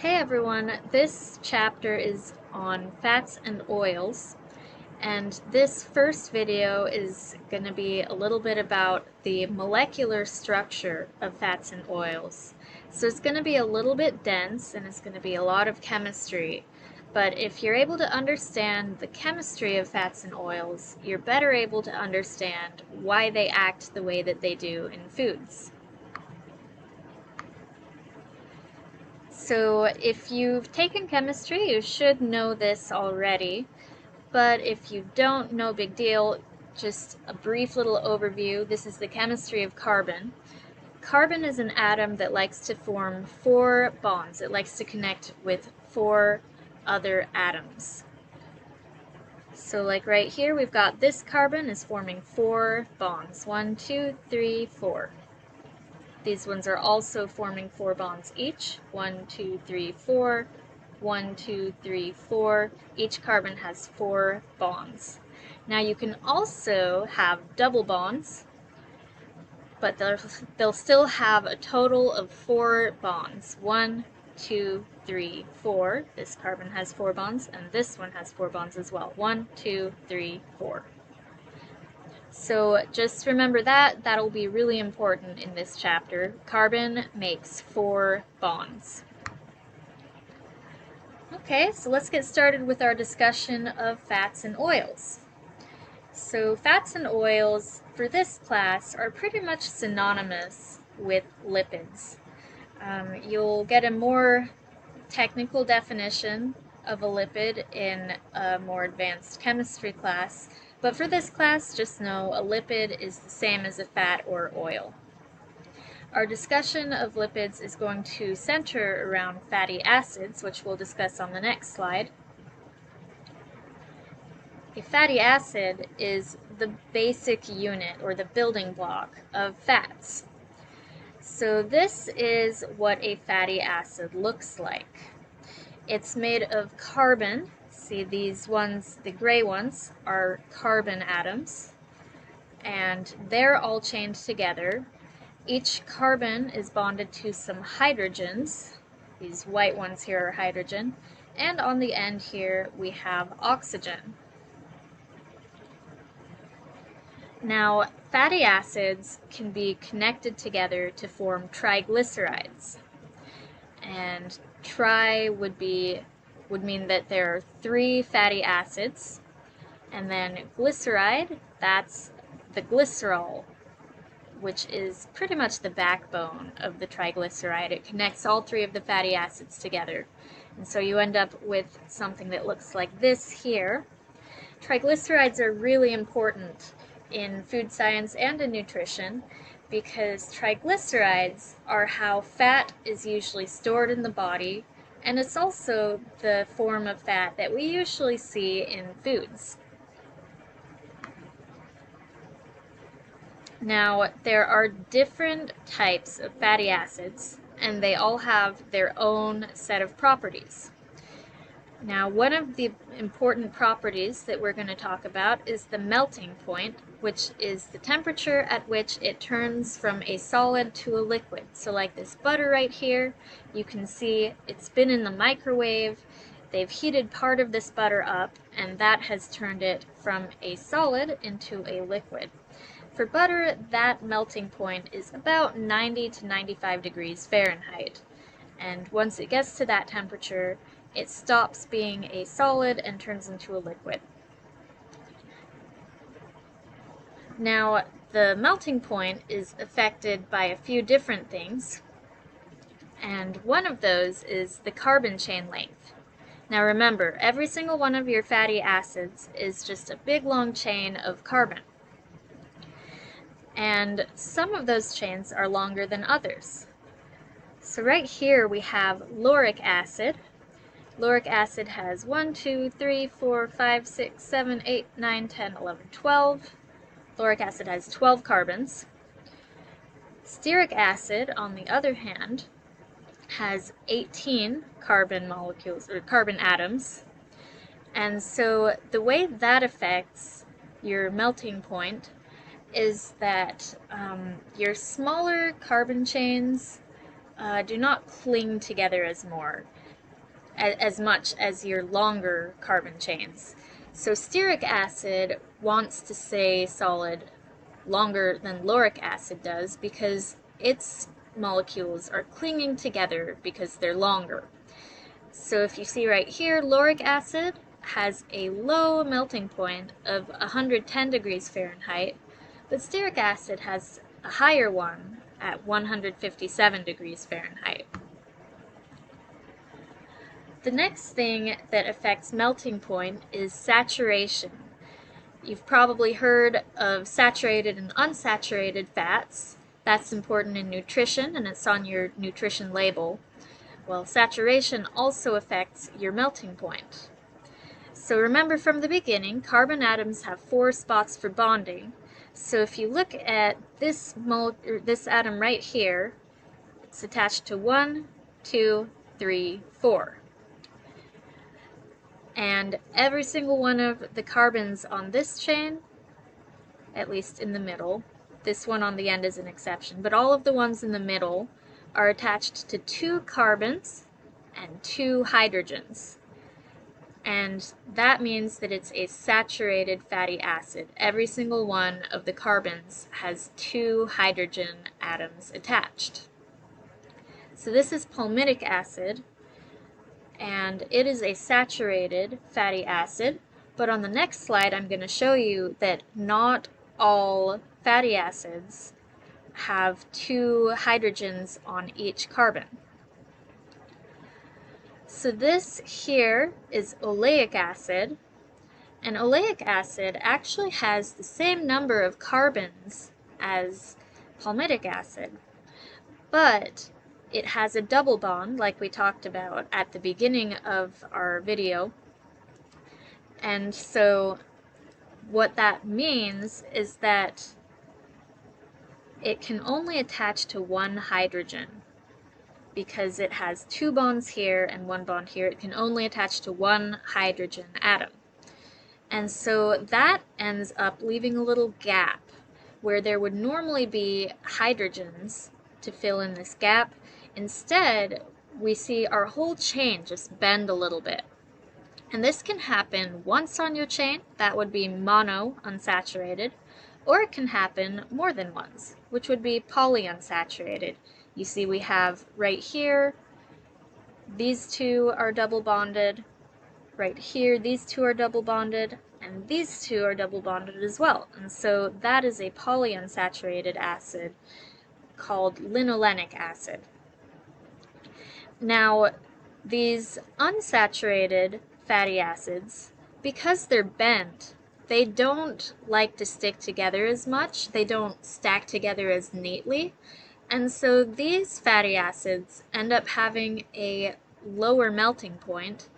Hey everyone, this chapter is on fats and oils, and this first video is going to be a little bit about the molecular structure of fats and oils. So it's going to be a little bit dense and it's going to be a lot of chemistry, but if you're able to understand the chemistry of fats and oils, you're better able to understand why they act the way that they do in foods. So if you've taken chemistry, you should know this already, but if you don't, no big deal. Just a brief little overview. This is the chemistry of carbon. Carbon is an atom that likes to form 4 bonds. It likes to connect with 4 other atoms. So like right here, we've got this carbon is forming 4 bonds. 1, 2, 3, 4. These ones are also forming 4 bonds each. 1, 2, 3, 4. 1, 2, 3, 4. Each carbon has 4 bonds. Now you can also have double bonds, but they'll still have a total of 4 bonds. 1, 2, 3, 4. This carbon has 4 bonds, and this one has 4 bonds as well. 1, 2, 3, 4. So just remember that. That'll be really important in this chapter. Carbon makes 4 bonds. Okay, so let's get started with our discussion of fats and oils. So fats and oils for this class are pretty much synonymous with lipids. You'll get a more technical definition of a lipid in a more advanced chemistry class, but for this class, just know a lipid is the same as a fat or oil. Our discussion of lipids is going to center around fatty acids, which we'll discuss on the next slide. A fatty acid is the basic unit or the building block of fats. So this is what a fatty acid looks like. It's made of carbon. See, these ones, the gray ones, are carbon atoms, and they're all chained together. Each carbon is bonded to some hydrogens. These white ones here are hydrogen, and on the end here we have oxygen. Now, fatty acids can be connected together to form triglycerides, and tri would mean that there are 3 fatty acids, and then glyceride, that's the glycerol, which is pretty much the backbone of the triglyceride. It connects all 3 of the fatty acids together, and so you end up with something that looks like this here. Triglycerides are really important in food science and in nutrition, because triglycerides are how fat is usually stored in the body, and it's also the form of fat that we usually see in foods. Now, there are different types of fatty acids, and they all have their own set of properties. Now, one of the important properties that we're going to talk about is the melting point, which is the temperature at which it turns from a solid to a liquid. So like this butter right here, you can see it's been in the microwave. They've heated part of this butter up, and that has turned it from a solid into a liquid. For butter, that melting point is about 90 to 95 degrees Fahrenheit. And once it gets to that temperature, it stops being a solid and turns into a liquid. Now, the melting point is affected by a few different things, and one of those is the carbon chain length. Now remember, every single one of your fatty acids is just a big long chain of carbon. And some of those chains are longer than others. So right here we have lauric acid. Lauric acid has 1, 2, 3, 4, 5, 6, 7, 8, 9, 10, 11, 12. Lauric acid has 12 carbons. Stearic acid, on the other hand, has 18 carbon molecules, or carbon atoms. And so the way that affects your melting point is that your smaller carbon chains do not cling together as much as your longer carbon chains. So stearic acid wants to stay solid longer than lauric acid does because its molecules are clinging together because they're longer. So if you see right here, lauric acid has a low melting point of 110 degrees Fahrenheit, but stearic acid has a higher one at 157 degrees Fahrenheit. The next thing that affects melting point is saturation. You've probably heard of saturated and unsaturated fats. That's important in nutrition, and it's on your nutrition label. Well, saturation also affects your melting point. So remember from the beginning, carbon atoms have 4 spots for bonding. So if you look at this atom right here, it's attached to 1, 2, 3, 4. And every single one of the carbons on this chain, at least in the middle, this one on the end is an exception, but all of the ones in the middle are attached to 2 carbons and 2 hydrogens. And that means that it's a saturated fatty acid. Every single one of the carbons has 2 hydrogen atoms attached. So this is palmitic acid, and it is a saturated fatty acid, but on the next slide I'm going to show you that not all fatty acids have 2 hydrogens on each carbon. So this here is oleic acid, and oleic acid actually has the same number of carbons as palmitic acid, but it has a double bond like we talked about at the beginning of our video. And so what that means is that it can only attach to 1 hydrogen. Because it has 2 bonds here and 1 bond here, it can only attach to 1 hydrogen atom. And so that ends up leaving a little gap where there would normally be hydrogens to fill in this gap. Instead, we see our whole chain just bend a little bit. And this can happen once on your chain, that would be mono unsaturated, or it can happen more than once, which would be polyunsaturated. You see we have right here, these 2 are double bonded, right here these 2 are double bonded, and these 2 are double bonded as well. And so that is a polyunsaturated acid called linolenic acid. Now, these unsaturated fatty acids, because they're bent, they don't like to stick together as much, they don't stack together as neatly, and so these fatty acids end up having a lower melting point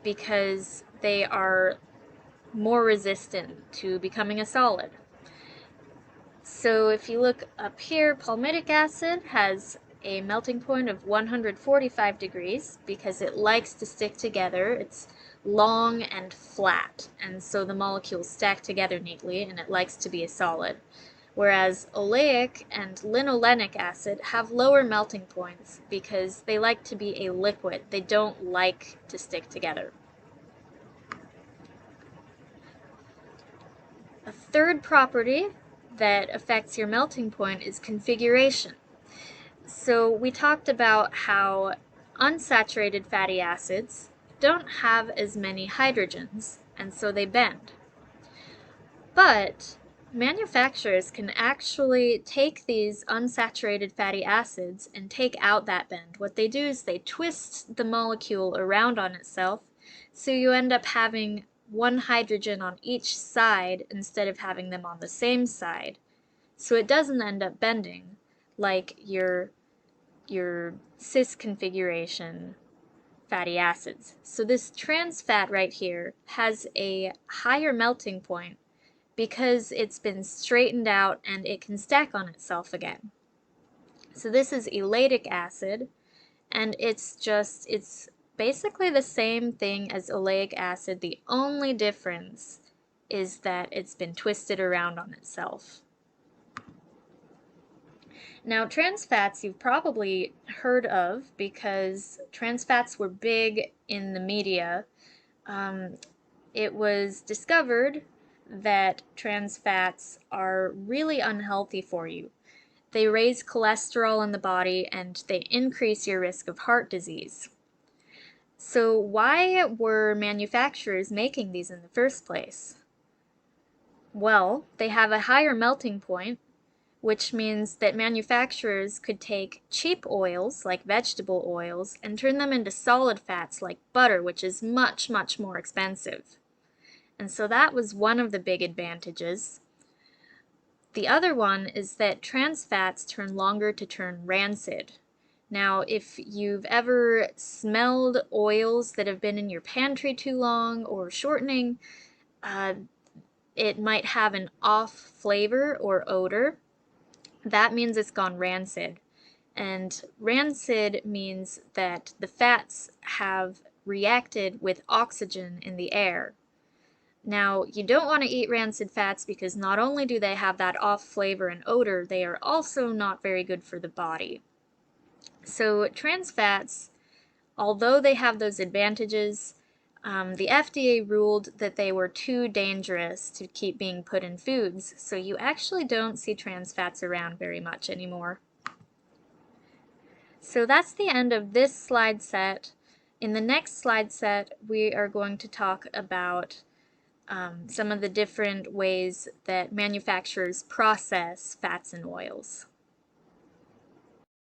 because they are more resistant to becoming a solid. So if you look up here, palmitic acid has a melting point of 145 degrees because it likes to stick together. It's long and flat, and so the molecules stack together neatly, and it likes to be a solid. Whereas oleic and linolenic acid have lower melting points because they like to be a liquid. They don't like to stick together. A third property that affects your melting point is configuration. So we talked about how unsaturated fatty acids don't have as many hydrogens, and so they bend. But manufacturers can actually take these unsaturated fatty acids and take out that bend. What they do is they twist the molecule around on itself, so you end up having 1 hydrogen on each side instead of having them on the same side. So it doesn't end up bending like your cis configuration fatty acids. So this trans fat right here has a higher melting point because it's been straightened out and it can stack on itself again. So this is elatic acid, and it's basically the same thing as oleic acid. The only difference is that it's been twisted around on itself. Now, trans fats you've probably heard of because trans fats were big in the media. Um, it was discovered that trans fats are really unhealthy for you. They raise cholesterol in the body and they increase your risk of heart disease. So, why were manufacturers making these in the first place? Well, they have a higher melting point, which means that manufacturers could take cheap oils, like vegetable oils, and turn them into solid fats like butter, which is much, much more expensive. And so that was one of the big advantages. The other one is that trans fats turn longer to turn rancid. Now, if you've ever smelled oils that have been in your pantry too long or shortening, uh, it might have an off flavor or odor. That means it's gone rancid. And rancid means that the fats have reacted with oxygen in the air. Now, you don't want to eat rancid fats because not only do they have that off flavor and odor, they are also not very good for the body. So, trans fats, although they have those advantages, the FDA ruled that they were too dangerous to keep being put in foods, so you actually don't see trans fats around very much anymore. So that's the end of this slide set. In the next slide set, we are going to talk about some of the different ways that manufacturers process fats and oils.